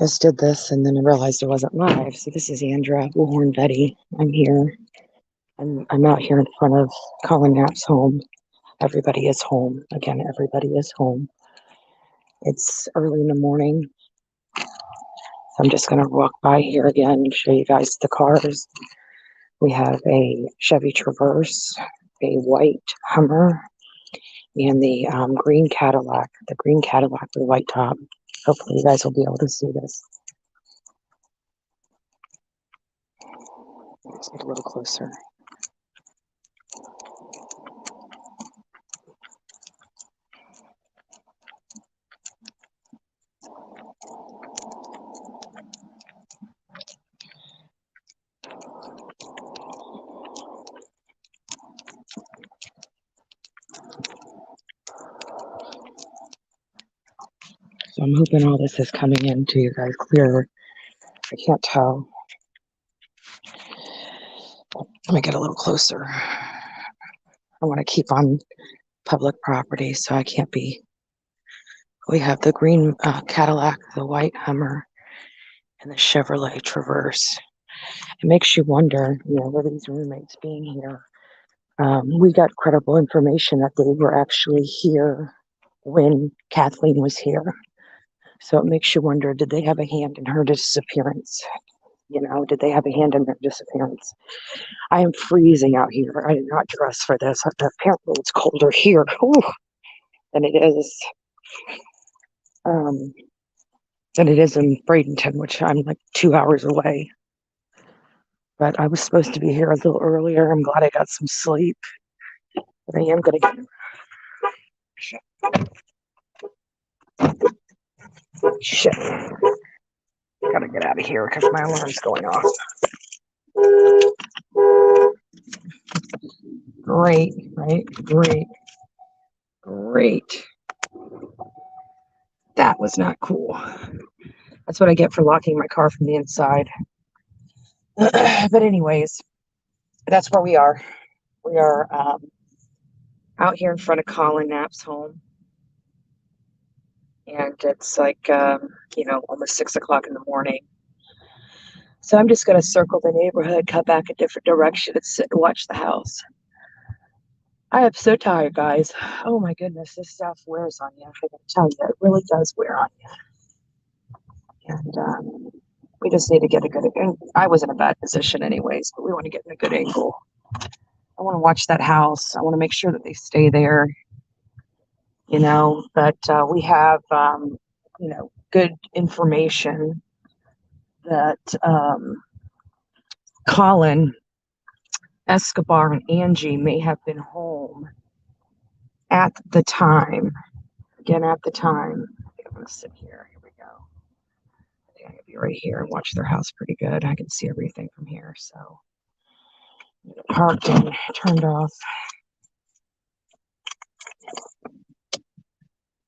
just did this and then I realized it wasn't live. So this is Andra Bullhorn Betty. I'm here. I'm out here in front of Colin Knapp's home. Everybody is home. Again, everybody is home. It's early in the morning. So I'm just going to walk by here again and show you guys the cars. We have a Chevy Traverse, a white Hummer, and the green Cadillac. The green Cadillac with the white top. Hopefully you guys will be able to see this. Let's get a little closer. So I'm hoping all this is coming in to you guys clear. I can't tell. Let me get a little closer. I want to keep on public property, so I can't be. We have the green Cadillac, the white Hummer, and the Chevrolet Traverse. It makes you wonder, were these roommates being here? We got credible information that they were actually here when Kathleen was here. So it makes you wonder, did they have a hand in her disappearance? Did they have a hand in their disappearance? I am freezing out here. I did not dress for this. Apparently it's colder here than it is in Bradenton, which I'm like 2 hours away. But I was supposed to be here a little earlier. I'm glad I got some sleep. But I am going to get... Shit. Gotta get out of here because my alarm's going off. Great, right? Great. That was not cool. That's what I get for locking my car from the inside. But anyways, that's where we are. We are out here in front of Colin Knapp's home. And it's like, almost 6 o'clock in the morning. So I'm just going to circle the neighborhood, cut back a different direction, and sit and watch the house. I am so tired, guys. Oh my goodness, this stuff wears on you. I gotta tell you, it really does wear on you. And we just need to get a good, and I was in a bad position anyways, but we want to get in a good angle. I want to watch that house. I want to make sure that they stay there, but we have, good information that Colin, Escobar, and Angie may have been home at the time. Again, at the time. I think I'm going to sit here. Here we go. I think I'm going to be right here and watch their house pretty good. I can see everything from here. So, parked and turned off.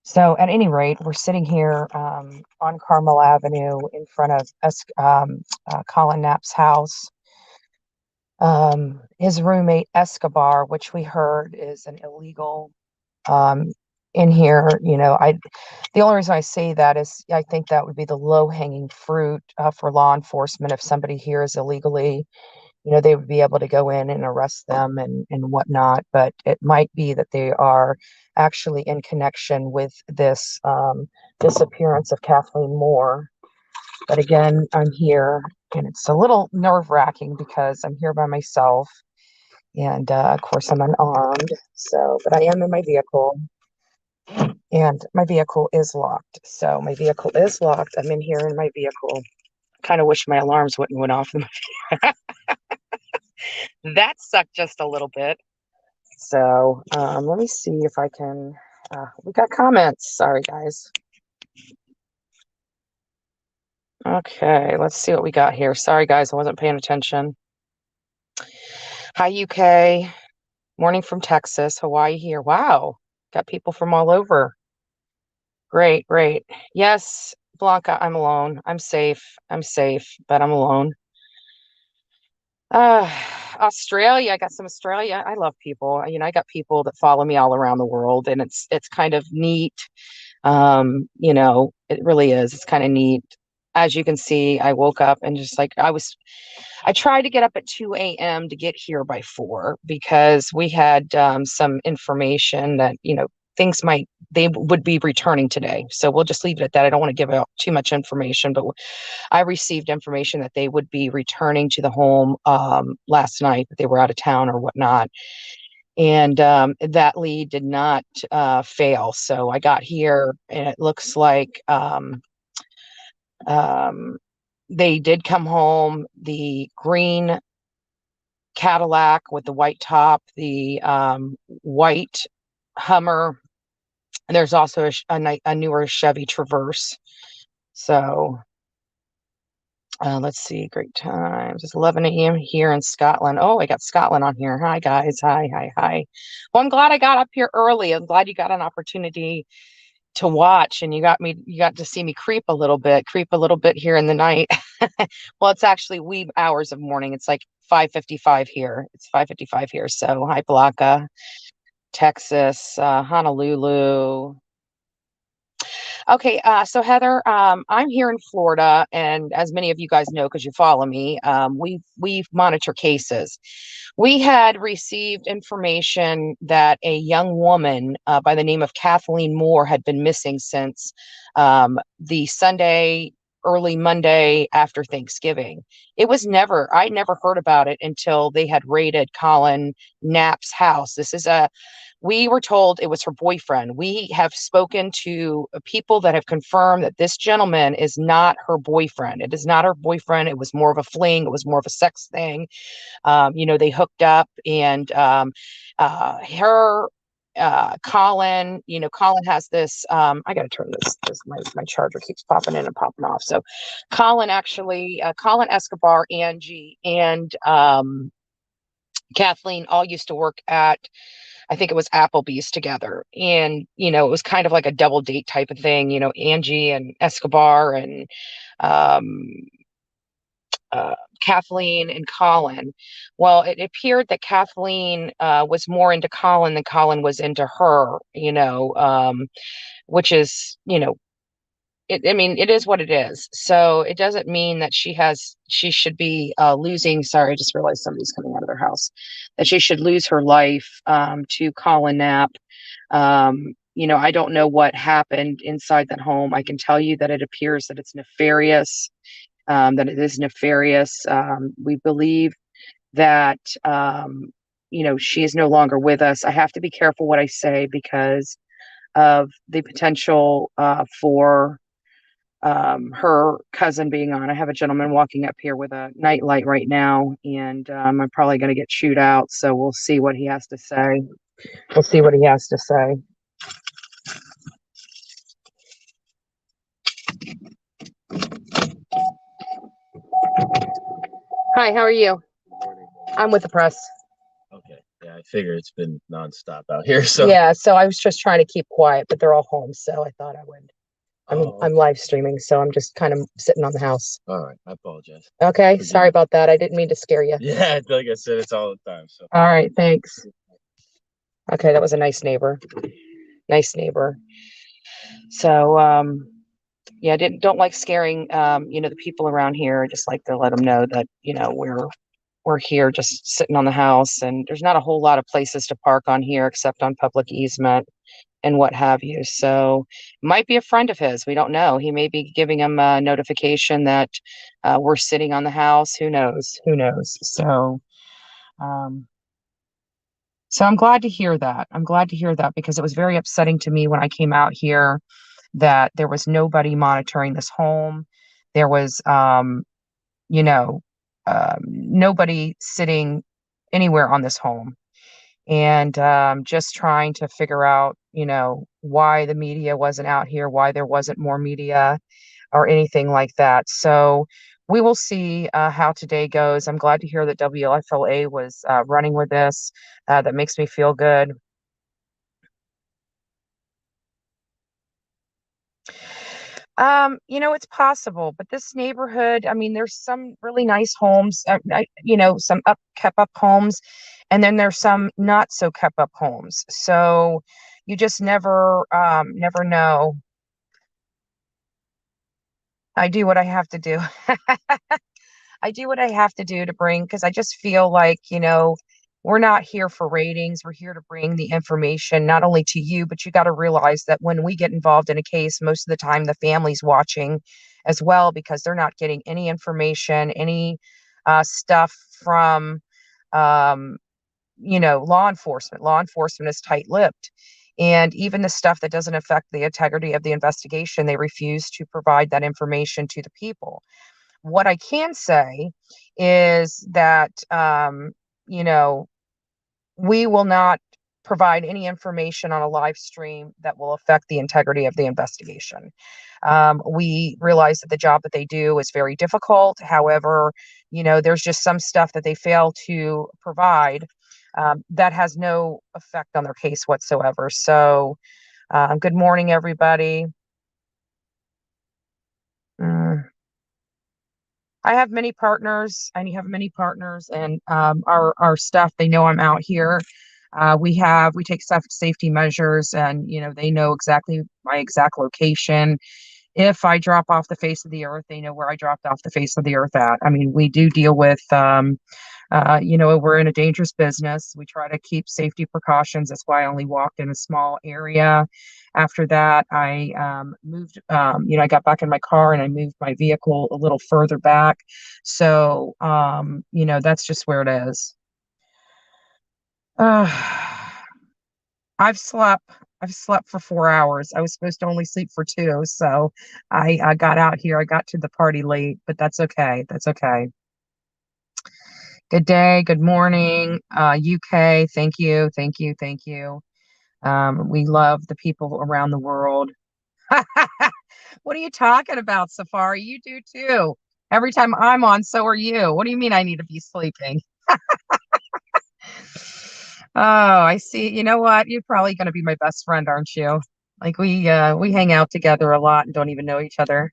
So, at any rate, we're sitting here on Carmel Avenue in front of Colin Knapp's house. His roommate Escobar, which we heard is an illegal in here. The only reason I say that is I think that would be the low-hanging fruit for law enforcement. If somebody here is illegally, they would be able to go in and arrest them and whatnot. But it might be that they are actually in connection with this disappearance of Kathleen Moore. But again, I'm here, and it's a little nerve-wracking because I'm here by myself. And, of course, I'm unarmed. But I am in my vehicle. And my vehicle is locked. So my vehicle is locked. I'm in here in my vehicle. Kind of wish my alarms wouldn't went off. That sucked just a little bit. So let me see if I can. We got comments. Sorry, guys. Okay, let's see what we got here. Sorry, guys, I wasn't paying attention. Hi, UK. Morning from Texas, Hawaii here. Wow, got people from all over. Great. Yes, Blanca, I'm alone. I'm safe, but I'm alone. Australia, I got some Australia. I love people. I got people that follow me all around the world, and it's kind of neat. It really is. It's kind of neat. as you can see, I woke up and just like I tried to get up at 2 a.m. to get here by 4 because we had some information that, they would be returning today. So we'll just leave it at that. I don't want to give out too much information, but I received information that they would be returning to the home last night, that they were out of town or whatnot. And that lead did not fail. So I got here and it looks like um, they did come home. The green Cadillac with the white top, the white Hummer, and there's also a newer Chevy Traverse. So let's see, great times. It's 11 a.m. here in Scotland. Oh, I got Scotland on here. Hi, guys. Hi, hi, hi. Well, I'm glad I got up here early. I'm glad you got an opportunity to watch, and you got to see me creep a little bit here in the night. Well, it's actually wee hours of morning. It's like 5:55 here. It's 5:55 here. So hi, Palaka, Texas, Honolulu. Okay, so Heather, I'm here in Florida, and as many of you guys know, because you follow me, we monitor cases. We had received information that a young woman by the name of Kathleen Moore had been missing since the Sunday, early Monday after Thanksgiving. I never heard about it until they had raided Colin Knapp's house. We were told it was her boyfriend. We have spoken to people that have confirmed that this gentleman is not her boyfriend. It is not her boyfriend. It was more of a fling. It was more of a sex thing. They hooked up, and Colin, Colin has this, I got to turn this, because my charger keeps popping in and popping off. So Colin Colin Escobar, Angie, and Kathleen all used to work at, I think it was Applebee's together. And, it was kind of like a double date type of thing, Angie and Escobar and um, Kathleen and Colin. Well, it appeared that Kathleen was more into Colin than Colin was into her, which is, it is what it is. So it doesn't mean that she should be losing. Sorry, I just realized somebody's coming out of their house. That she should lose her life to Colin Knapp. I don't know what happened inside that home. I can tell you that it appears that it's nefarious, that it is nefarious. We believe that, she is no longer with us. I have to be careful what I say because of the potential for her cousin being on. I have a gentleman walking up here with a nightlight right now, and I'm probably going to get chewed out. So we'll see what he has to say. We'll see what he has to say. Hi, how are you? Morning. I'm with the press. Okay. Yeah, I figure it's been nonstop out here. So yeah, so I was just trying to keep quiet, but they're all home, so I thought I would. I'm live streaming, so I'm just kind of sitting on the house. All right. I apologize. Okay, sorry about that. I didn't mean to scare you. Yeah, like I said, it's all the time. So all right, thanks. Okay, that was a nice neighbor. Nice neighbor. So yeah, don't like scaring the people around here. I just like to let them know that, we're here just sitting on the house, and there's not a whole lot of places to park on here except on public easement and what have you. So might be a friend of his. We don't know. He may be giving him a notification that we're sitting on the house. Who knows? Who knows? So I'm glad to hear that. I'm glad to hear that because it was very upsetting to me when I came out here that there was nobody monitoring this home. There was, nobody sitting anywhere on this home. And just trying to figure out, why the media wasn't out here, why there wasn't more media or anything like that. So we will see how today goes. I'm glad to hear that WFLA was running with this. That makes me feel good. It's possible, but this neighborhood, I mean, there's some really nice homes, some kept up homes, and then there's some not so kept up homes. So you just never know. I do what I have to do. I do what I have to do to bring, because I just feel like, we're not here for ratings. We're here to bring the information not only to you, but you got to realize that when we get involved in a case, most of the time the family's watching as well because they're not getting any information, any stuff from, um, law enforcement. Law enforcement is tight-lipped. And even the stuff that doesn't affect the integrity of the investigation, they refuse to provide that information to the people. What I can say is that, you know, we will not provide any information on a live stream that will affect the integrity of the investigation. We realize that the job that they do is very difficult. However, there's just some stuff that they fail to provide that has no effect on their case whatsoever. So, good morning, everybody. Mm. I have many partners. I have many partners, and our staff, they know I'm out here. We take safety measures, and they know exactly my exact location. If I drop off the face of the earth, they know where I dropped off the face of the earth at. I mean, we do deal with we're in a dangerous business. We try to keep safety precautions. That's why I only walked in a small area. After that, I moved, I got back in my car and I moved my vehicle a little further back. So, that's just where it is. Uh, I've slept. I've slept for 4 hours. I was supposed to only sleep for two. So I got out here. I got to the party late, but that's okay. That's okay. Good day, good morning, UK. Thank you, thank you, thank you. We love the people around the world. What are you talking about, Safari? You do too. Every time I'm on, so are you. What do you mean I need to be sleeping? Oh, I see. You know what? You're probably going to be my best friend, aren't you? Like we hang out together a lot and don't even know each other.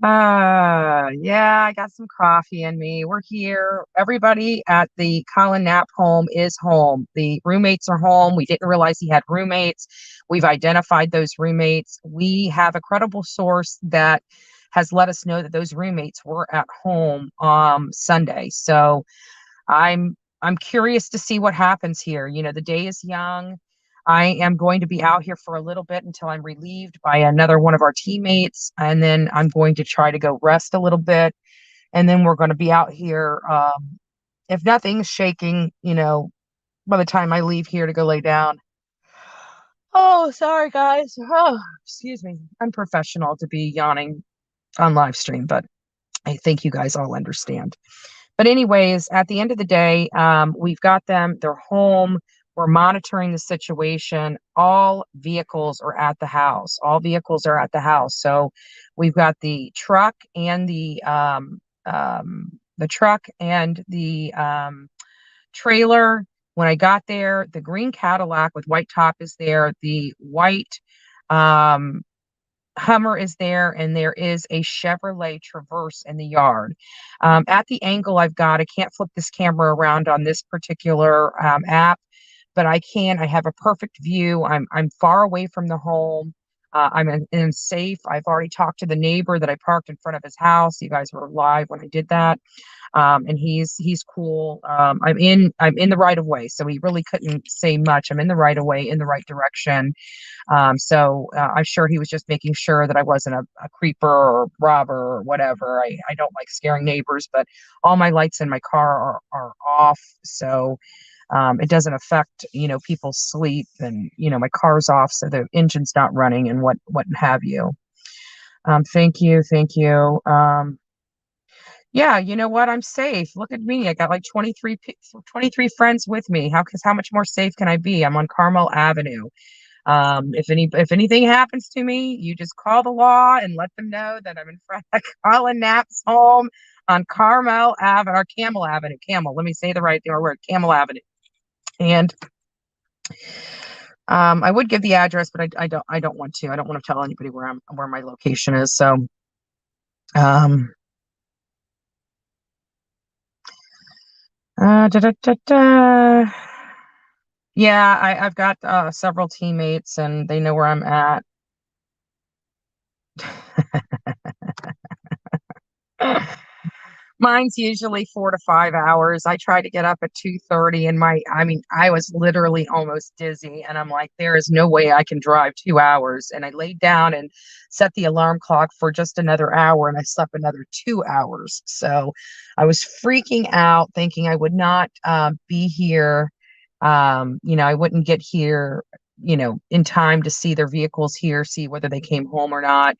Yeah, I got some coffee in me. We're here. Everybody at the Colin Knapp home is home. The roommates are home. We didn't realize he had roommates. We've identified those roommates. We have a credible source that has let us know that those roommates were at home Sunday. So I'm curious to see what happens here. The day is young. I am going to be out here for a little bit until I'm relieved by another one of our teammates, and then I'm going to try to go rest a little bit, and then we're going to be out here. If nothing's shaking, by the time I leave here to go lay down. Oh, sorry, guys. Oh, excuse me. I'm professional to be yawning on live stream, but I think you guys all understand. But anyways, at the end of the day, we've got them. They're home. We're monitoring the situation. All vehicles are at the house. All vehicles are at the house. So we've got the truck and the trailer. When I got there, the green Cadillac with white top is there. The white um, Hummer is there, and there is a Chevrolet Traverse in the yard. At the angle I've got, I can't flip this camera around on this particular app, but I can. I have a perfect view. I'm far away from the home. I'm in safe. I've already talked to the neighbor that I parked in front of his house. You guys were live when I did that. And he's cool. I'm in the right of way, so he really couldn't say much. I'm in the right of way, in the right direction. So I'm sure he was just making sure that I wasn't a creeper or robber or whatever. I don't like scaring neighbors, but all my lights in my car are off. So it doesn't affect, people's sleep, and, my car's off. So the engine's not running and what have you. Thank you. Thank you. Yeah, you know what? I'm safe. Look at me. I got like 23 friends with me. How much more safe can I be? I'm on Carmel Avenue. If anything happens to me, you just call the law and let them know that I'm in front of Colin Knapp's home on Carmel Avenue or Camel Avenue. Camel. Let me say the right word. Camel Avenue. And I would give the address, but I don't want to. I don't want to tell anybody where my location is. So um da, da, da, da. Yeah, I've got several teammates and they know where I'm at. Mine's usually 4 to 5 hours. I try to get up at 2:30 and I was literally almost dizzy and I'm like, there is no way I can drive 2 hours. And I laid down and set the alarm clock for just another hour and I slept another 2 hours. So I was freaking out thinking I would not be here. I wouldn't get here, in time to see their vehicles here, see whether they came home or not,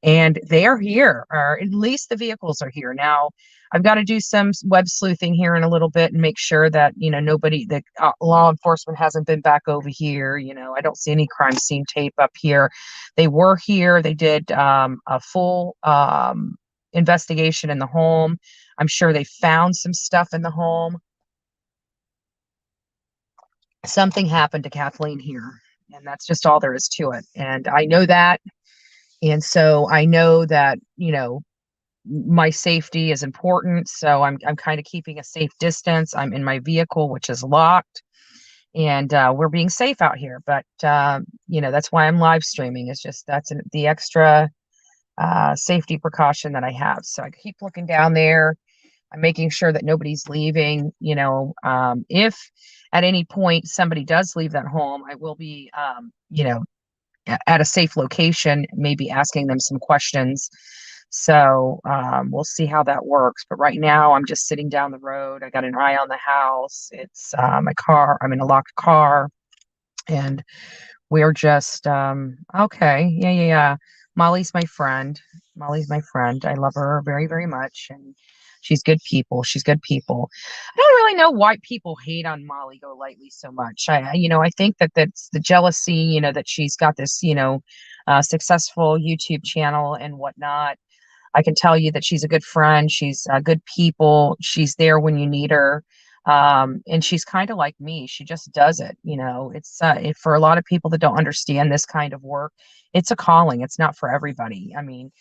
and they are here, or at least the vehicles are here. Now, I've got to do some web sleuthing here in a little bit and make sure that, nobody, that law enforcement hasn't been back over here. I don't see any crime scene tape up here. They were here. They did a full investigation in the home. I'm sure they found some stuff in the home. Something happened to Kathleen here, and that's just all there is to it. And I know that. And so I know that, my safety is important. So I'm kind of keeping a safe distance. I'm in my vehicle, which is locked, and we're being safe out here. But that's why I'm live streaming. It's just the extra safety precaution that I have. So I keep looking down there. I'm making sure that nobody's leaving. If at any point somebody does leave that home, I will be, at a safe location, maybe asking them some questions. So we'll see how that works. But right now, I'm just sitting down the road. I got an eye on the house. It's my car. I'm in a locked car, and we're just okay. Yeah, yeah, yeah. Molly's my friend. Molly's my friend. I love her very, very much, and she's good people. She's good people. I don't really know why people hate on Molly Golightly so much. I think that that's the jealousy. That she's got this, successful YouTube channel and whatnot. I can tell you that she's a good friend. She's good people. She's there when you need her. And she's kind of like me. She just does it. It's for a lot of people that don't understand this kind of work, it's a calling. It's not for everybody. I mean,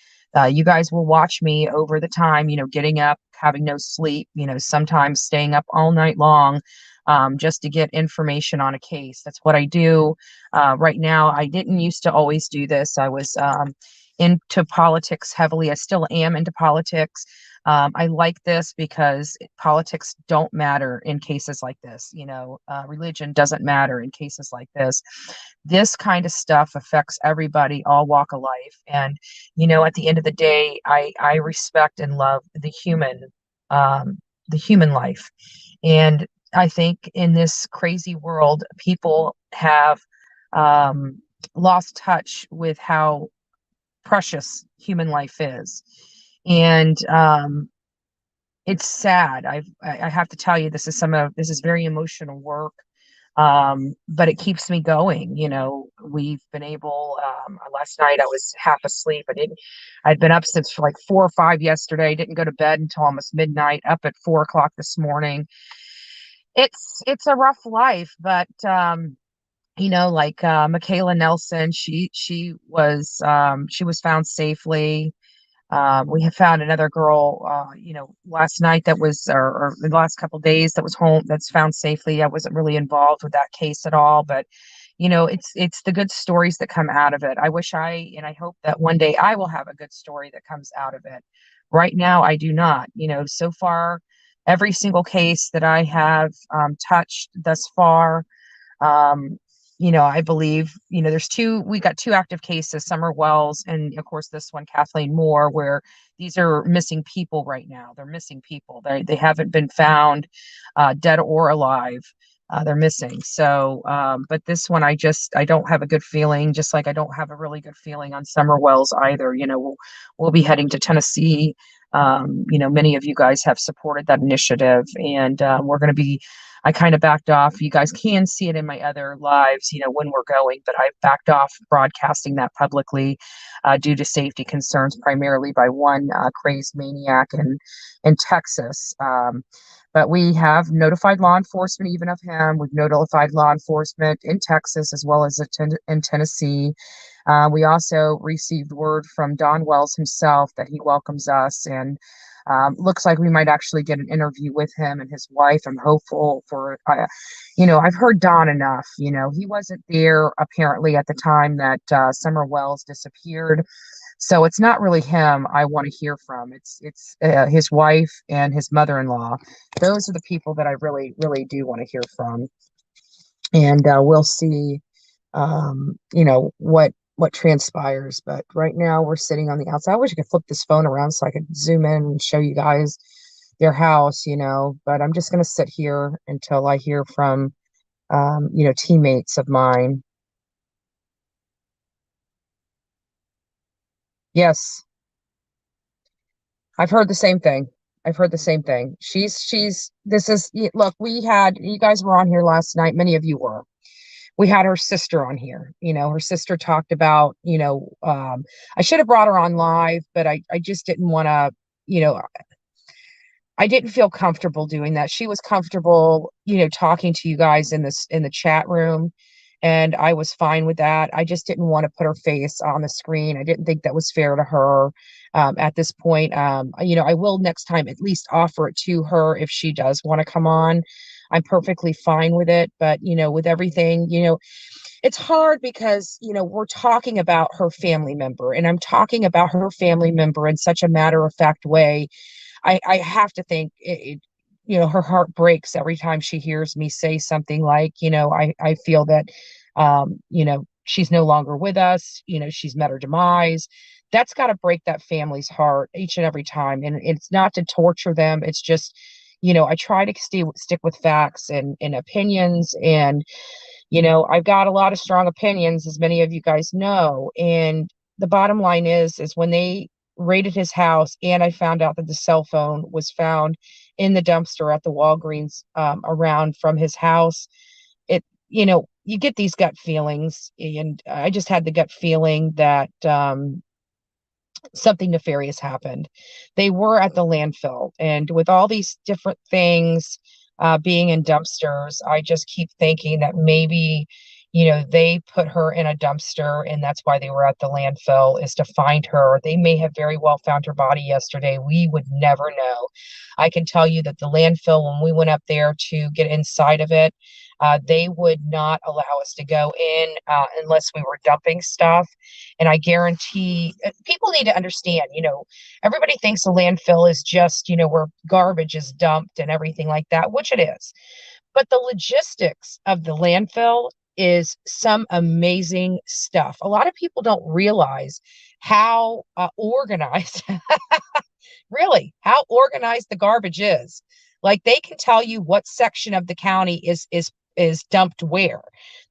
you guys will watch me over the time, getting up, having no sleep, sometimes staying up all night long, just to get information on a case. That's what I do. Right now, I didn't used to always do this. I was into politics heavily. I still am into politics. I like this because politics don't matter in cases like this. Religion doesn't matter in cases like this. This kind of stuff affects everybody, all walk of life. And, at the end of the day, I respect and love the human life. And I think in this crazy world, people have lost touch with how precious human life is. And it's sad. I have to tell you, this is very emotional work. But it keeps me going. We've been able, last night I was half asleep. I'd been up since like 4 or 5 yesterday, didn't go to bed until almost midnight, up at 4 o'clock this morning. It's a rough life, but like Michaela Nelson, she was found safely. We have found another girl, last night that was, or the last couple days that was home, that's found safely. I wasn't really involved with that case at all, but it's the good stories that come out of it. And I hope that one day I will have a good story that comes out of it. Right now, I do not. So far, every single case that I have touched thus far, um, I believe, we got two active cases, Summer Wells, and of course this one, Kathleen Moore, where these are missing people right now. They're missing people. They haven't been found, dead or alive. They're missing. So, but this one, I don't have a good feeling, just like I don't have a really good feeling on Summer Wells either. We'll be heading to Tennessee. Many of you guys have supported that initiative, and we're going to be, I kind of backed off. You guys can see it in my other lives, when we're going, but I've backed off broadcasting that publicly due to safety concerns, primarily by one crazed maniac in Texas. But we have notified law enforcement even of him. We've notified law enforcement in Texas as well as in Tennessee. We also received word from Don Wells himself that he welcomes us, and looks like we might actually get an interview with him and his wife. I'm hopeful for, I've heard Don enough. He wasn't there apparently at the time that Summer Wells disappeared. So it's not really him I want to hear from. It's his wife and his mother-in-law. Those are the people that I really do want to hear from. And we'll see, what transpires. But right now we're sitting on the outside. I wish I could flip this phone around so I could zoom in and show you guys their house, but I'm just going to sit here until I hear from, teammates of mine. Yes, I've heard the same thing. I've heard the same thing. This is, look, you guys were on here last night. Many of you were. We had her sister on here. Her sister talked about, I should have brought her on live, but I just didn't want to, you know, I didn't feel comfortable doing that. She was comfortable, talking to you guys in the chat room, and I was fine with that. I just didn't want to put her face on the screen. I didn't think that was fair to her at this point. I will next time at least offer it to her if she does want to come on. I'm perfectly fine with it, but with everything, it's hard because we're talking about her family member, and I'm talking about her family member in such a matter of fact way. I have to think her heart breaks every time she hears me say something like, I feel that, she's no longer with us, she's met her demise. That's got to break that family's heart each and every time. And it's not to torture them. It's just, I try to stick with facts and opinions. And I've got a lot of strong opinions, as many of you guys know. And the bottom line is when they raided his house, and I found out that the cell phone was found in the dumpster at the Walgreens, around from his house, it, you get these gut feelings. And I just had the gut feeling that, something nefarious happened. They were at the landfill, and with all these different things being in dumpsters, I just keep thinking that maybe, they put her in a dumpster, and that's why they were at the landfill, is to find her. They may have very well found her body yesterday. We would never know. I can tell you that the landfill, when we went up there to get inside of it, they would not allow us to go in unless we were dumping stuff. And I guarantee people need to understand, everybody thinks a landfill is just, where garbage is dumped and everything like that, which it is. But the logistics of the landfill is some amazing stuff. A lot of people don't realize how organized, really, how organized the garbage is. Like, they can tell you what section of the county is dumped where.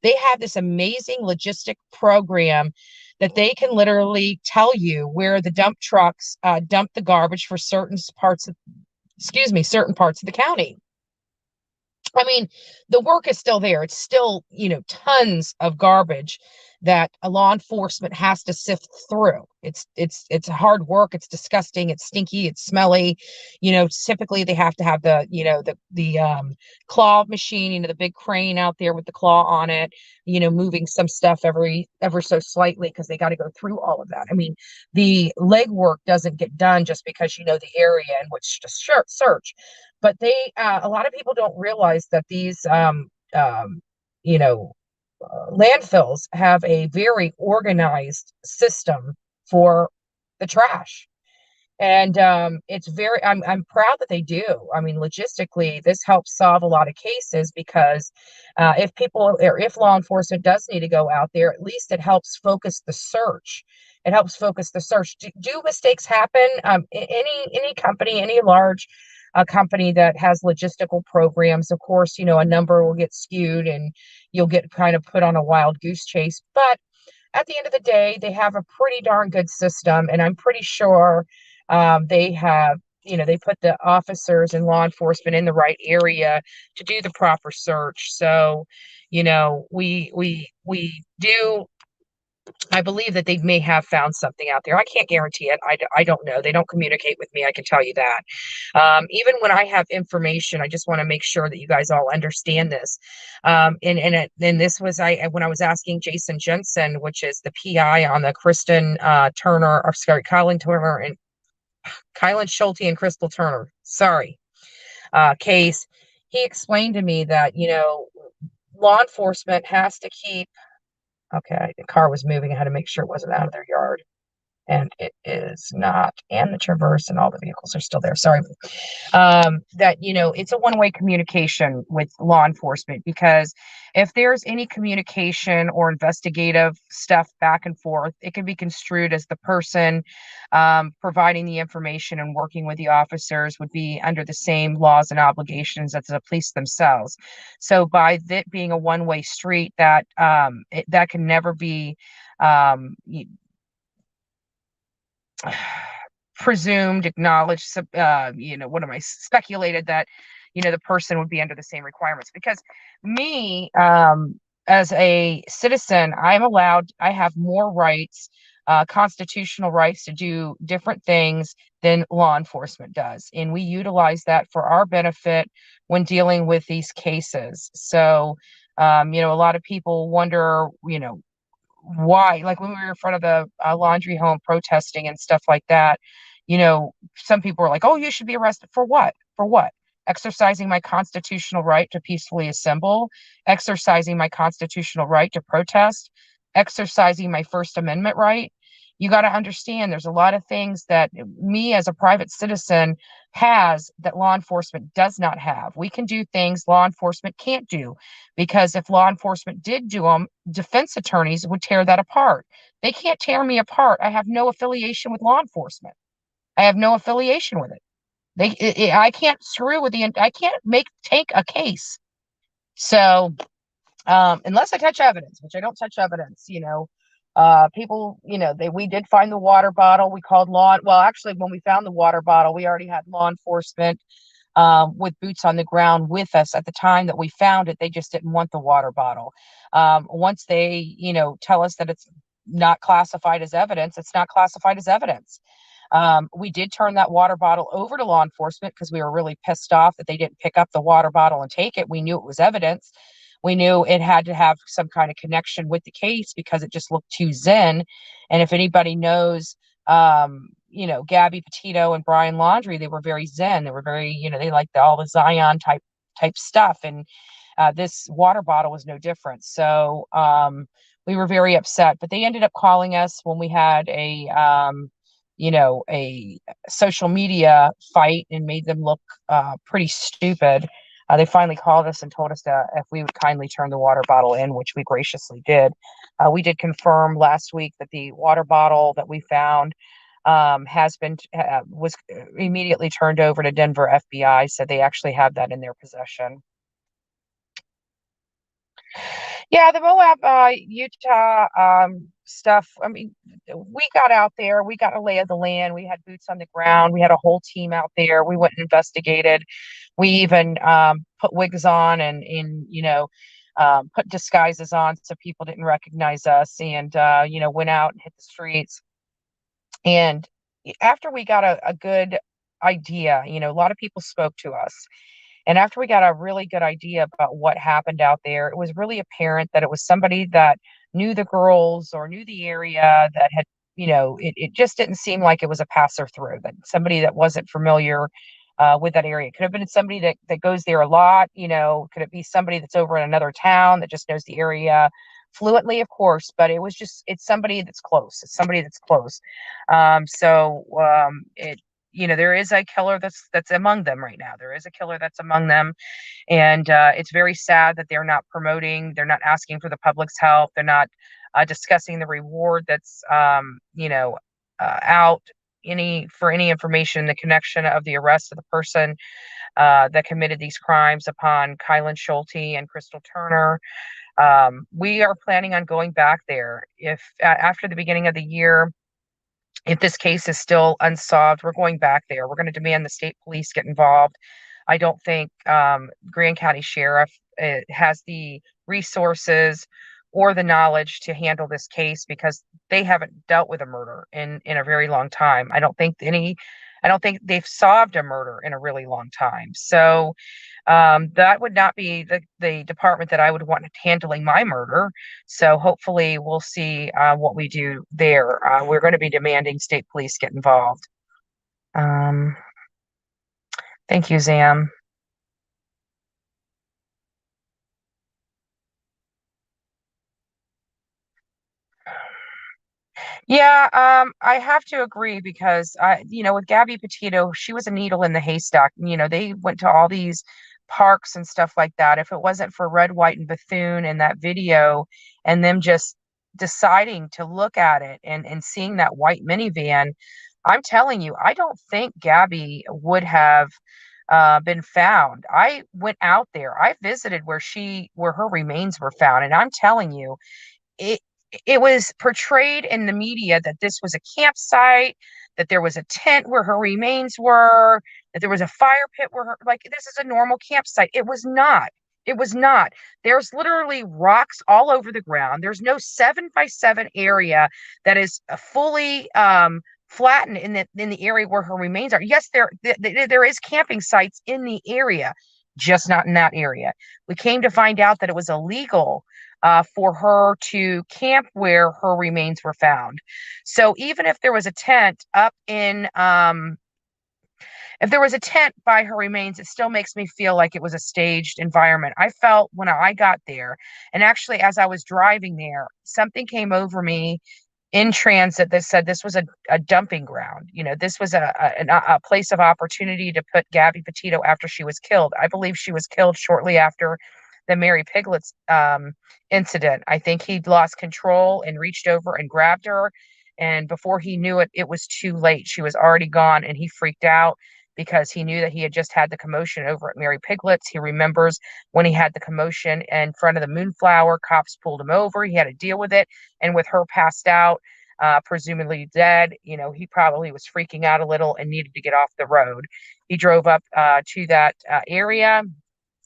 They have this amazing logistic program that they can literally tell you where the dump trucks dump the garbage for certain parts of the county. I mean, the work is still there. It's still, tons of garbage that a law enforcement has to sift through. It's hard work. It's disgusting. It's stinky. It's smelly. Typically they have to have the claw machine, the big crane out there with the claw on it, moving some stuff ever so slightly, because they got to go through all of that. I mean, the legwork doesn't get done just because you know the area in which to search. But a lot of people don't realize that these, you know, landfills have a very organized system for the trash. And I'm proud that they do. I mean, logistically, this helps solve a lot of cases, because if law enforcement does need to go out there, at least it helps focus the search. It helps focus the search. Do mistakes happen? Any company, any large company that has logistical programs, of course, a number will get skewed and you'll get kind of put on a wild goose chase. But at the end of the day, they have a pretty darn good system, and I'm pretty sure they have, they put the officers and law enforcement in the right area to do the proper search. So, we do. I believe that they may have found something out there. I can't guarantee it. I don't know. They don't communicate with me. I can tell you that. Even when I have information, I just want to make sure that you guys all understand this. And this was when I was asking Jason Jensen, which is the PI on the Colin Turner and Kylan Schulte and Crystal Turner, case. He explained to me that, law enforcement has to keep. Okay, the car was moving. I had to make sure it wasn't out of their yard. and it is not, and the Traverse and all the vehicles are still there. Sorry. That, it's a one-way communication with law enforcement, because if there's any communication or investigative stuff back and forth, it can be construed as the person providing the information and working with the officers would be under the same laws and obligations as the police themselves. So by it being a one-way street, that can never be um, presumed, acknowledged, what am I, speculated that, the person would be under the same requirements. Because me, as a citizen, I have more rights, constitutional rights to do different things than law enforcement does. And we utilize that for our benefit when dealing with these cases. So, a lot of people wonder, why, like when we were in front of the laundry home protesting and stuff like that, some people were like, oh, you should be arrested for what, exercising my constitutional right to peacefully assemble, exercising my constitutional right to protest, exercising my First Amendment right. You got to understand there's a lot of things that me as a private citizen has that law enforcement does not have. We can do things law enforcement can't do, because if law enforcement did do them, defense attorneys would tear that apart. They can't tear me apart. I have no affiliation with law enforcement. I have no affiliation with it. I can't screw with I can't take a case. So, unless I touch evidence, which I don't touch evidence, people, we did find the water bottle. We called well, actually, when we found the water bottle, we already had law enforcement with boots on the ground with us at the time that we found it. They just didn't want the water bottle. Once they, tell us that it's not classified as evidence, it's not classified as evidence. We did turn that water bottle over to law enforcement because we were really pissed off that they didn't pick up the water bottle and take it. We knew it was evidence. We knew it had to have some kind of connection with the case because it just looked too zen. And if anybody knows, Gabby Petito and Brian Laundrie, they were very zen. They were very, they liked all the Zion type stuff. And this water bottle was no different. So we were very upset. But they ended up calling us when we had a social media fight and made them look pretty stupid. They finally called us and told us that if we would kindly turn the water bottle in, which we graciously did. We did confirm last week that the water bottle that we found was immediately turned over to Denver FBI, so they actually have that in their possession. Yeah, the Moab, Utah stuff. I mean, we got out there. We got a lay of the land. We had boots on the ground. We had a whole team out there. We went and investigated. We even put wigs on and put disguises on so people didn't recognize us, and went out and hit the streets. And after we got a good idea, a lot of people spoke to us. And after we got a really good idea about what happened out there, it was really apparent that it was somebody that knew the girls or knew the area that had, it just didn't seem like it was a passer through, that somebody that wasn't familiar with that area. It could have been somebody that goes there a lot. Could it be somebody that's over in another town that just knows the area fluently? Of course, but it's somebody that's close. It's somebody that's close. There is a killer that's among them right now. There is a killer that's among them. And it's very sad that they're not asking for the public's help. They're not discussing the reward that's, out for any information, the connection of the arrest of the person that committed these crimes upon Kylan Schulte and Crystal Turner. We are planning on going back there if after the beginning of the year. If this case is still unsolved, we're going back there. We're going to demand the state police get involved. I don't think Grand County Sheriff has the resources or the knowledge to handle this case because they haven't dealt with a murder in a very long time. I don't think they've solved a murder in a really long time. So that would not be the department that I would want handling my murder. So hopefully we'll see what we do there. We're going to be demanding state police get involved. Um, Thank you, Zam. Yeah, I have to agree because with Gabby Petito, she was a needle in the haystack. They went to all these parks and stuff like that. If it wasn't for Red, White, and Bethune in that video and them just deciding to look at it and seeing that white minivan, I'm telling you, I don't think Gabby would have been found. I went out there. I visited where her remains were found, and I'm telling you, it it was portrayed in the media that this was a campsite, that there was a tent where her remains were, that there was a fire pit where like this is a normal campsite. It was not. It was not. There's literally rocks all over the ground. There's no 7 by 7 area that is fully flattened in the area where her remains are. Yes, there is camping sites in the area, just not in that area. We came to find out that it was illegal for her to camp where her remains were found. So even if there was a tent if there was a tent by her remains, it still makes me feel like it was a staged environment. I felt when I got there, and actually as I was driving there, something came over me in transit that said this was a dumping ground. This was a place of opportunity to put Gabby Petito after she was killed. I believe she was killed shortly after the Mary Piglets incident. I think he'd lost control and reached over and grabbed her. And before he knew it, it was too late. She was already gone, and he freaked out because he knew that he had just had the commotion over at Mary Piglets. He remembers when he had the commotion in front of the Moonflower, cops pulled him over. He had to deal with it. And with her passed out, presumably dead, he probably was freaking out a little and needed to get off the road. He drove up to that area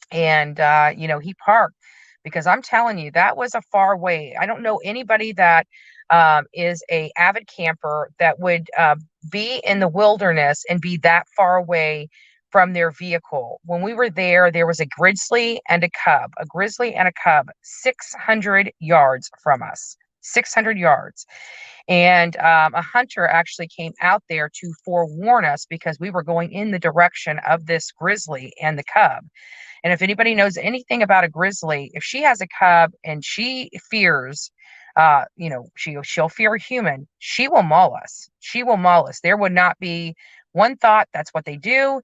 and he parked because I'm telling you that was a far way. I don't know anybody that is a avid camper that would be in the wilderness and be that far away from their vehicle. When we were there, there was a grizzly and a cub 600 yards from us. 600 yards. And a hunter actually came out there to forewarn us because we were going in the direction of this grizzly and the cub. And if anybody knows anything about a grizzly, if she has a cub and she fears, she'll fear a human, she will maul us. She will maul us. There would not be one thought. That's what they do.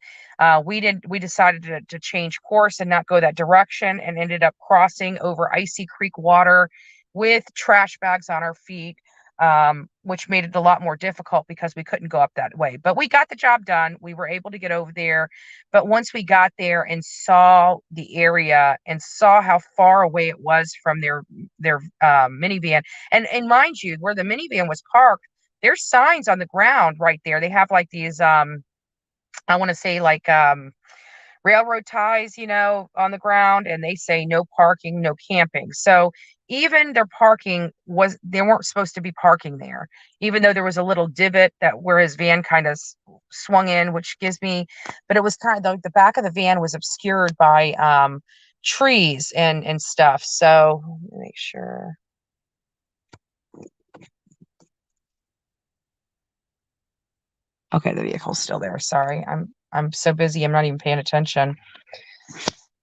We decided to change course and not go that direction and ended up crossing over icy creek water with trash bags on our feet, which made it a lot more difficult because we couldn't go up that way. But we got the job done. We were able to get over there. But once we got there and saw the area and saw how far away it was from their minivan, and mind you, where the minivan was parked, there's signs on the ground right there. They have like these I want to say like railroad ties, on the ground, and they say no parking, no camping. So even their parking was, they weren't supposed to be parking there, even though there was a little divot that where his van kind of swung in, which gives me, but it was kind of the back of the van was obscured by trees and stuff. So let me make sure. Okay, the vehicle's still there. Sorry. I'm so busy. I'm not even paying attention.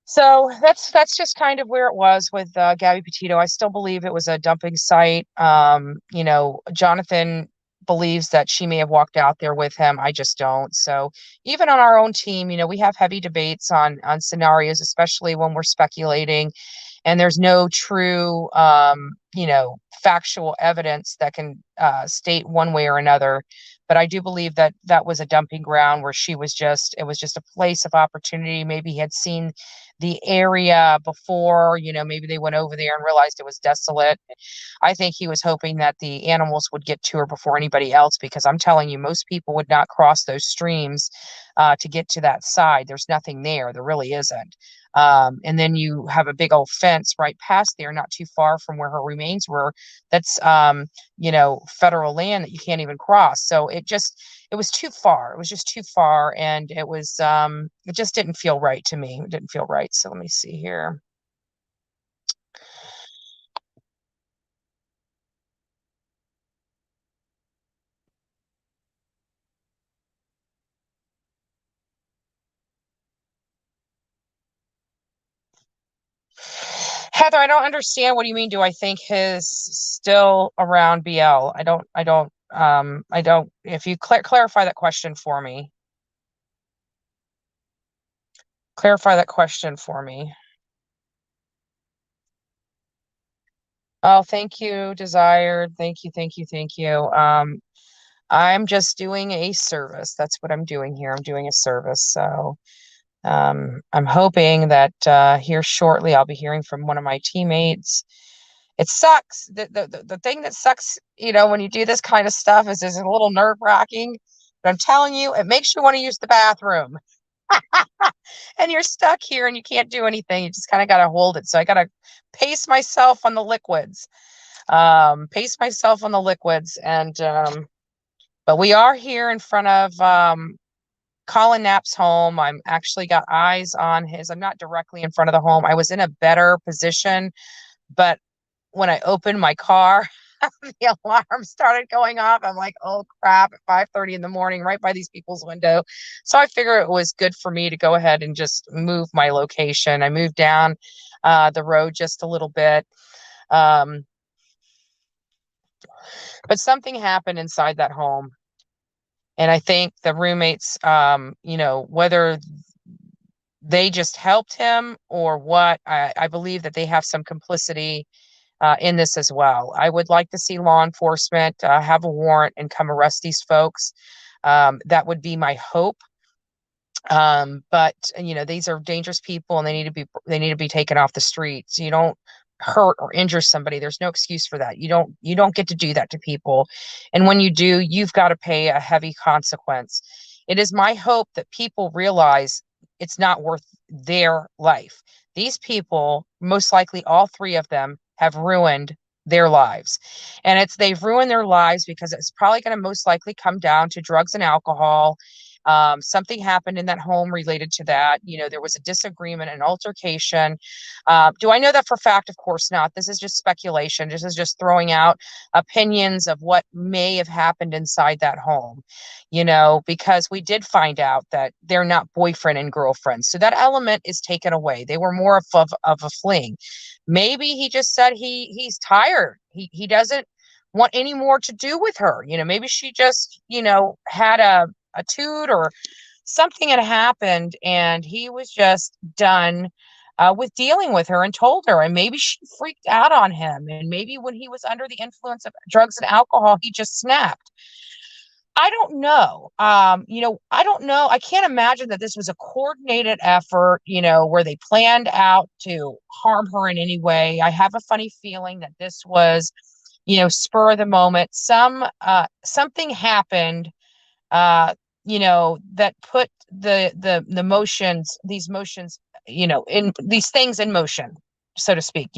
So that's just kind of where it was with Gabby Petito. I still believe it was a dumping site. Jonathan believes that she may have walked out there with him. I just don't. So even on our own team, we have heavy debates on scenarios, especially when we're speculating and there's no true factual evidence that can state one way or another. But I do believe that that was a dumping ground where it was just a place of opportunity. Maybe he had seen the area before, maybe they went over there and realized it was desolate. I think he was hoping that the animals would get to her before anybody else, because I'm telling you, most people would not cross those streams to get to that side. There's nothing there. There really isn't. And then you have a big old fence right past there, not too far from where her remains were. That's, federal land that you can't even cross. So it was too far. It was just too far. And it just didn't feel right to me. It didn't feel right. So let me see here. Heather, I don't understand. What do you mean? Do I think his still around BL? I don't, if you clarify that question for me, clarify that question for me. Oh, thank you, Desired. Thank you, thank you, thank you. I'm just doing a service. That's what I'm doing here. I'm doing a service. So, I'm hoping that here shortly I'll be hearing from one of my teammates. It sucks. The thing that sucks, when you do this kind of stuff is a little nerve-wracking. But I'm telling you, it makes you want to use the bathroom. And you're stuck here and you can't do anything. You just kind of got to hold it. So I got to pace myself on the liquids. Pace myself on the liquids. And but we are here in front of Colin Knapp's home. I'm actually got eyes on his. I'm not directly in front of the home. I was in a better position, but when I opened my car, the alarm started going off. I'm like, oh crap, at 5:30 in the morning, right by these people's window. So I figure it was good for me to go ahead and just move my location. I moved down the road just a little bit. Um, but something happened inside that home. And I think the roommates, whether they just helped him or what, I believe that they have some complicity in this as well. I would like to see law enforcement have a warrant and come arrest these folks. That would be my hope. But these are dangerous people and they need to be taken off the streets. You don't hurt or injure somebody. There's no excuse for that. You don't get to do that to people. And when you do, you've got to pay a heavy consequence. It is my hope that people realize it's not worth their life. These people, most likely all three of them, have ruined their lives. And they've ruined their lives because it's probably going to most likely come down to drugs and alcohol. Something happened in that home related to that. There was a disagreement, an altercation. Do I know that for fact? Of course not. This is just speculation. This is just throwing out opinions of what may have happened inside that home, because we did find out that they're not boyfriend and girlfriend. So that element is taken away. They were more of a fling. Maybe he just said he's tired. He doesn't want any more to do with her. Maybe she just, had a toot or something had happened and he was just done with dealing with her and told her. And maybe she freaked out on him. And maybe when he was under the influence of drugs and alcohol, he just snapped. I don't know. I don't know. I can't imagine that this was a coordinated effort, where they planned out to harm her in any way. I have a funny feeling that this was, spur of the moment. Something happened that put these motions, in these things in motion, so to speak.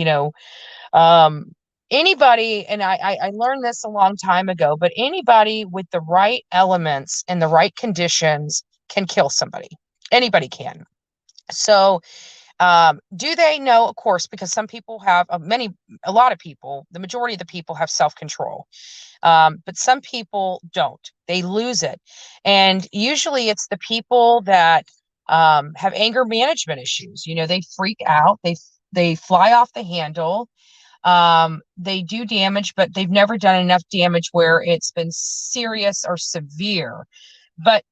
Um, Anybody, and I learned this a long time ago, but anybody with the right elements and the right conditions can kill somebody. Anybody can. So, do they know? Of course, because some people have a lot of people, the majority of the people have self-control. But some people don't. They lose it. And usually it's the people that have anger management issues. They freak out. They fly off the handle. They do damage, but they've never done enough damage where it's been serious or severe. But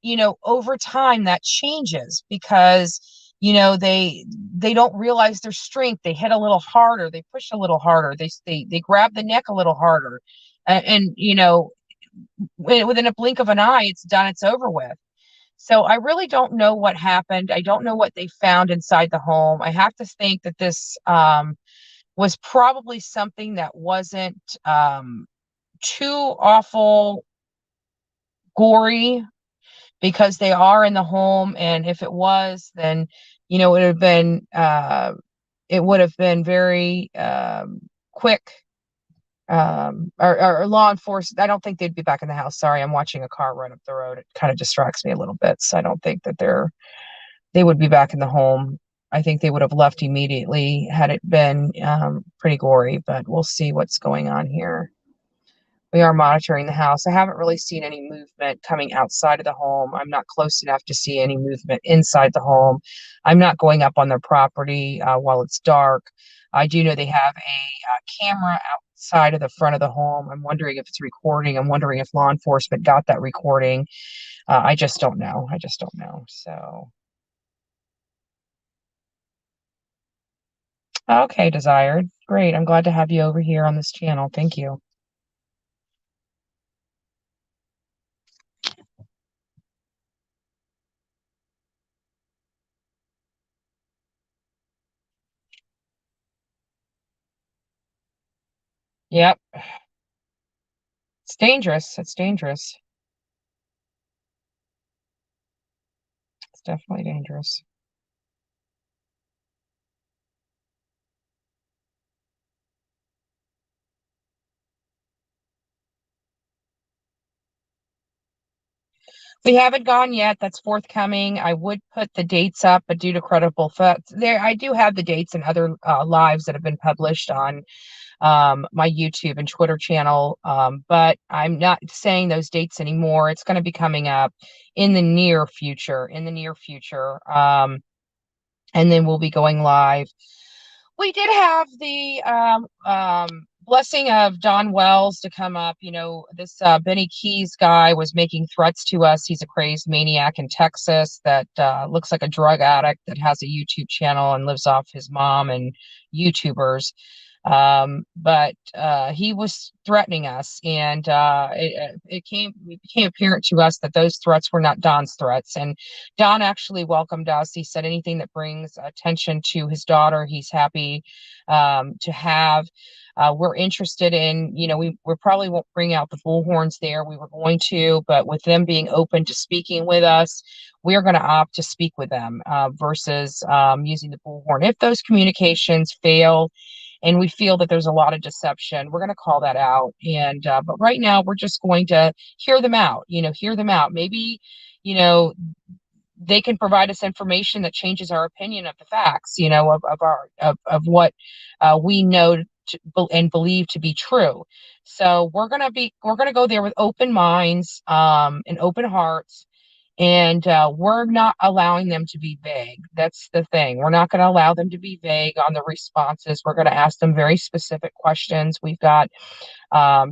over time that changes because they don't realize their strength. They hit a little harder. They push a little harder. They grab the neck a little harder, and within a blink of an eye, it's done. It's over with. So I really don't know what happened. I don't know what they found inside the home. I have to think that this was probably something that wasn't too awful gory because they are in the home. And if it was, then, it would have been very quick. Or law enforcement. I don't think they'd be back in the house. Sorry, I'm watching a car run up the road. It kind of distracts me a little bit. So I don't think that they would be back in the home. I think they would have left immediately had it been pretty gory, but we'll see what's going on here. We are monitoring the house. I haven't really seen any movement coming outside of the home. I'm not close enough to see any movement inside the home. I'm not going up on their property while it's dark. I do know they have a camera outside of the front of the home. I'm wondering if it's recording. I'm wondering if law enforcement got that recording. I just don't know. I just don't know. So, okay, Desired. Great. I'm glad to have you over here on this channel. Thank you. Yep. It's dangerous. It's dangerous. It's definitely dangerous. We haven't gone yet. That's forthcoming. I would put the dates up, but due to credible facts, there I do have the dates and other lives that have been published on my YouTube and Twitter channel. But I'm not saying those dates anymore. It's going to be coming up in the near future. In the near future, and then we'll be going live. We did have the blessing of Don Wells to come up. You know, this Benny Keys guy was making threats to us. He's a crazed maniac in Texas that looks like a drug addict that has a YouTube channel and lives off his mom and YouTubers. But he was threatening us, and it became apparent to us that those threats were not Don's threats. And Don actually welcomed us. He said anything that brings attention to his daughter, he's happy to have. We're interested in, you know, we probably won't bring out the bullhorns there. We were going to, but with them being open to speaking with us, we're going to opt to speak with them versus using the bullhorn. If those communications fail, and we feel that there's a lot of deception, we're going to call that out. And but right now we're just going to hear them out, you know, hear them out. Maybe, you know, they can provide us information that changes our opinion of the facts, you know, of what we know and believe to be true. So we're gonna go there with open minds and open hearts, and we're not allowing them to be vague. That's the thing. We're not going to allow them to be vague on the responses. We're going to ask them very specific questions. We've got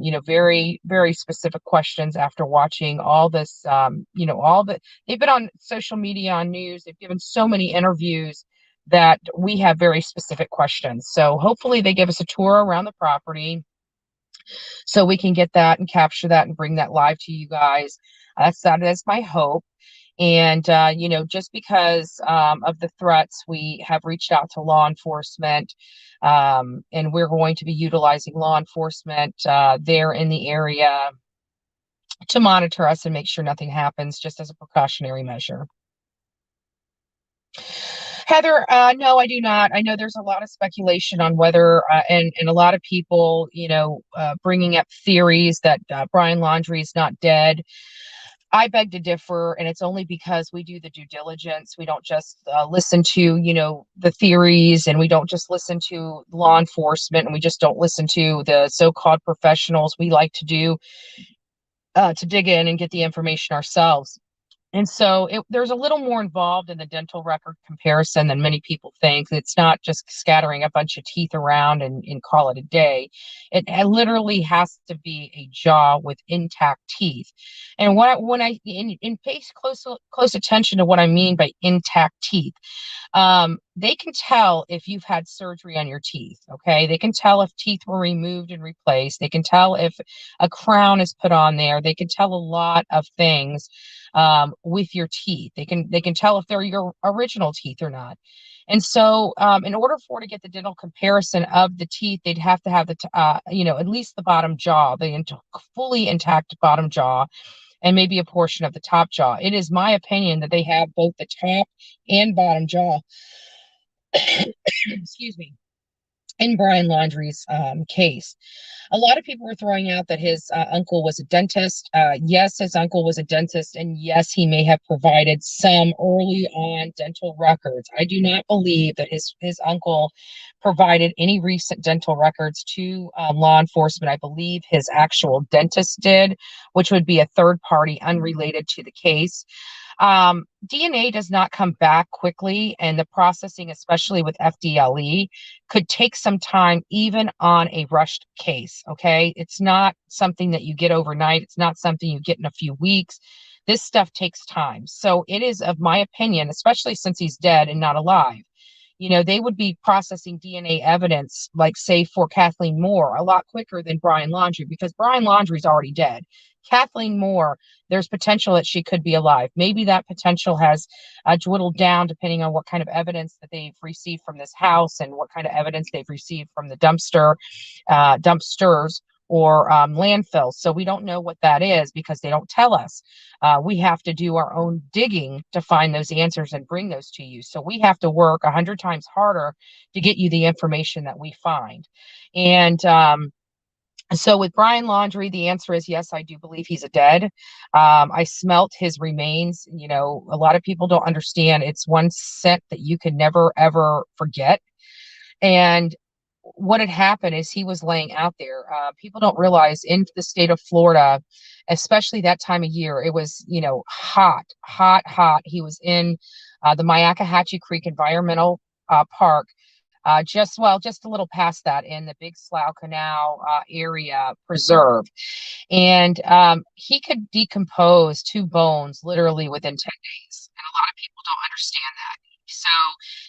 you know, very, very specific questions after watching all this, you know, they've been on social media, on news, they've given so many interviews that we have very specific questions. So hopefully they give us a tour around the property so we can get that and capture that and bring that live to you guys. That's my hope. And, you know, just because of the threats, we have reached out to law enforcement, and we're going to be utilizing law enforcement there in the area to monitor us and make sure nothing happens, just as a precautionary measure. Heather, no, I do not. I know there's a lot of speculation on whether, and a lot of people, you know, bringing up theories that Brian Laundrie is not dead. I beg to differ, and it's only because we do the due diligence. We don't just listen to, you know, the theories, and we don't just listen to law enforcement, and we just don't listen to the so-called professionals. We like to do to dig in and get the information ourselves. And so there's a little more involved in the dental record comparison than many people think. It's not just scattering a bunch of teeth around and call it a day. It literally has to be a jaw with intact teeth. And when I pay close attention to what I mean by intact teeth, they can tell if you've had surgery on your teeth. Okay, they can tell if teeth were removed and replaced. They can tell if a crown is put on there. They can tell a lot of things with your teeth. They can tell if they're your original teeth or not. And so, in order to get the dental comparison of the teeth, they'd have to have you know, at least the bottom jaw, the fully intact bottom jaw, and maybe a portion of the top jaw. It is my opinion that they have both the top and bottom jaw. Excuse me. In Brian Laundrie's case, a lot of people were throwing out that his uncle was a dentist. Yes, his uncle was a dentist, and yes, he may have provided some early on dental records. I do not believe that his uncle provided any recent dental records to law enforcement. I believe his actual dentist did, which would be a third party unrelated to the case. DNA does not come back quickly, and the processing, especially with FDLE, could take some time, even on a rushed case. Okay. It's not something that you get overnight, it's not something you get in a few weeks. This stuff takes time. So, it is, of my opinion, especially since he's dead and not alive, they would be processing DNA evidence, like, say, for Kathleen Moore, a lot quicker than Brian Laundrie, because Brian Laundrie's already dead. Kathleen Moore, there's potential that she could be alive. Maybe that potential has dwindled down depending on what kind of evidence that they've received from this house and what kind of evidence they've received from the dumpsters or landfills. So we don't know what that is because they don't tell us. We have to do our own digging to find those answers and bring those to you. So we have to work 100 times harder to get you the information that we find. And so with Brian Laundrie, the answer is yes, I do believe he's a dead. I smelt his remains. A lot of people don't understand. It's one scent that you can never, ever forget. And what had happened is he was laying out there. People don't realize in the state of Florida, especially that time of year, it was, hot, hot, hot. He was in the Myakkahatchee Creek Environmental Park, just a little past that, in the Big Slough Canal area preserve. And he could decompose two bones literally within 10 days. And a lot of people don't understand that. So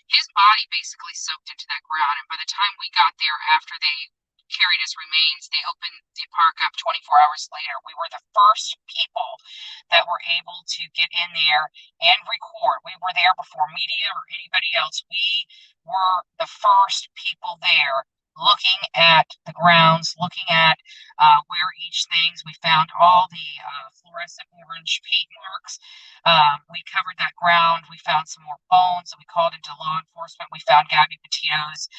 his body basically soaked into that ground. And by the time we got there, after they carried his remains, they opened the park up 24 hours later. We were the first people that were able to get in there and record. We were there before media or anybody else. We were the first people there, looking at the grounds, looking at where each things. We found all the fluorescent orange paint marks. We covered that ground. We found some more bones that we called into law enforcement. We found Gabby Petito's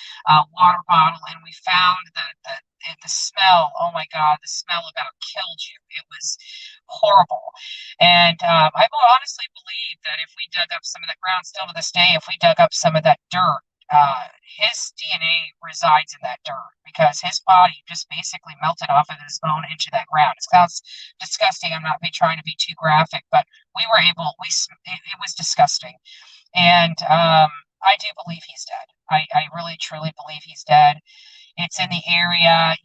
water bottle, and we found the smell. Oh my God, the smell about killed you. It was horrible. And I will honestly believe that if we dug up some of that ground, still to this day, if we dug up some of that dirt, his DNA resides in that dirt, because his body just basically melted off of his bone into that ground. It sounds disgusting. I'm not trying to be too graphic, but it was disgusting. And I do believe he's dead. I really, truly believe he's dead. It's in the area. I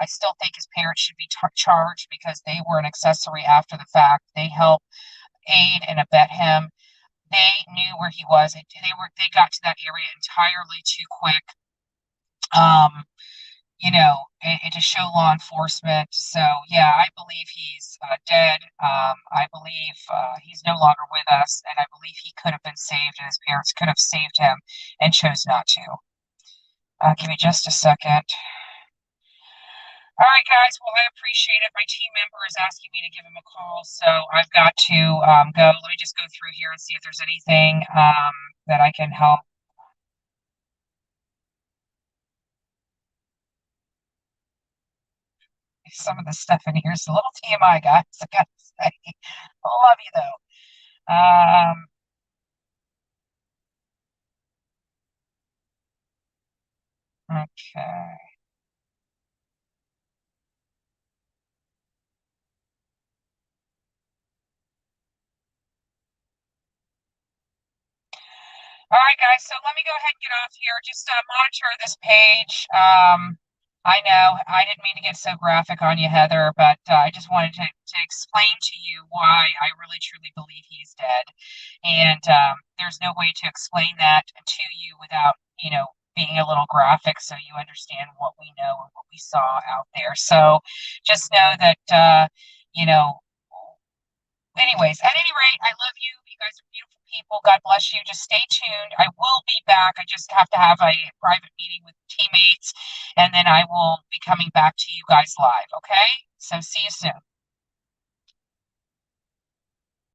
still think his parents should be charged, because they were an accessory after the fact. They helped aid and abet him. They knew where he was. They got to that area entirely too quick. And to show law enforcement. So yeah, I believe he's dead. I believe he's no longer with us, and I believe he could have been saved, and his parents could have saved him and chose not to. Give me just a second. All right, guys. Well, I appreciate it. My team member is asking me to give him a call, so I've got to go. Let me just go through here and see if there's anything that I can help. Some of the stuff in here is a little TMI, guys. I gotta say, I love you though. Okay. All right, guys, so let me go ahead and get off here. Just monitor this page. I know I didn't mean to get so graphic on you, Heather, but I just wanted to explain to you why I really, truly believe he's dead. And there's no way to explain that to you without, being a little graphic, so you understand what we know and what we saw out there. So just know that, anyways, at any rate, I love you. You guys are beautiful people. God bless you. Just stay tuned. I will be back. I just have to have a private meeting with teammates, and then I will be coming back to you guys live. Okay? So see you soon.